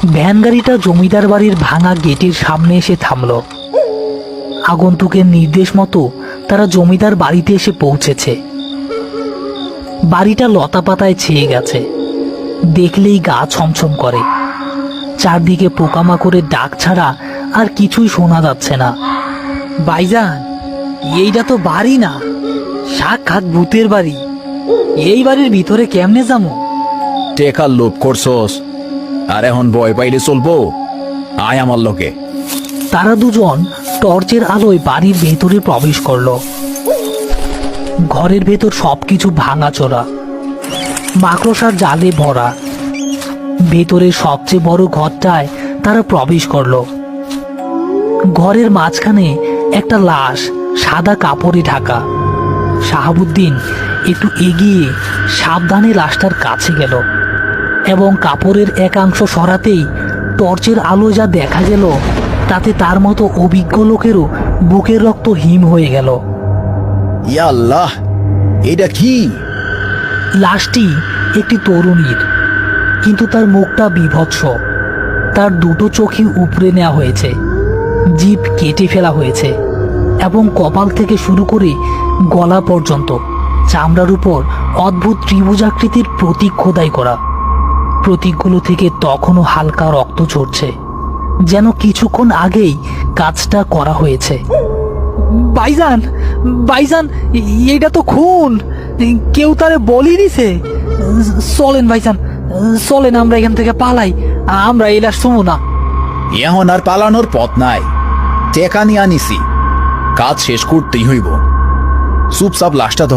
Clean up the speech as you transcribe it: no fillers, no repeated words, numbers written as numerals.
Van গাড়িটা জমিদার বাড়ির ভাঙা গেটের সামনে এসে থামল। আগন্তুকের নির্দেশ মতো তারা জমিদার বাড়িতে এসে পৌঁছেছে। বাড়িটা লতাপাতায় ছেয়ে গেছে, দেখলেই গা ছমছম করে। চারদিকে পোকামাকড়ের ডাক ছাড়া আর কিছুই শোনা যাচ্ছে না। ভাইজান, এইটা তো বাড়ি না, সাক্ষাৎ ভূতের বাড়ি। এই বাড়ির ভিতরে কেমনে যাবো? টেকার লোভ করছস, আর এখন ভয় পাইলে চলবো? আয় আমার লোকে। তারা দুজন টর্চের আলোয় বাড়ির ভেতরে প্রবেশ করলো। ঘরের ভেতর সবকিছু ভাঙাচোরা, মাকড়সার জালে ভরা। ভেতরে সবচেয়ে বড় ঘরটায় তারা প্রবেশ করলো। ঘরের মাঝখানে একটা লাশ সাদা কাপড়ে ঢাকা। শাহাবুদ্দিন একটু এগিয়ে সাবধানে লাশটার কাছে গেল এবং কাপড়ের একাংশ সরাতেই টর্চের আলো যা দেখা গেল, তাতে তার মতো অভিজ্ঞ লোকেরও বুকের রক্ত হিম হয়ে গেল। ইয়া আল্লাহ, এটা কি? লাশটি একটি তরুণীর, কিন্তু তার মুখটা বিভৎস। তার দুটো চোখই উপড়ে নেওয়া হয়েছে, জিভ কেটে ফেলা হয়েছে এবং কপাল থেকে শুরু করে গলা পর্যন্ত চামড়ার উপর অদ্ভুত ত্রিভুজাকৃতির প্রতীক খোদাই করা। প্রতীকগুলো থেকে তখনও হালকা রক্ত ঝরছে, যেন কিছুক্ষণ আগেই কাজটা করা হয়েছে। ভাইজান, ভাইজান, এটা তো খুন। কেউ তারে বলি দিছে। চলেন ভাইজান, চলেন, আমরা এখান থেকে পালাই। আমরা এই লাশ শুনবো না। এখন আর পালানোর পথ নাই। টেকা নিয়ে আনিছি, কাজ শেষ করতেই হইব। চুপচাপ লাশটা ধর।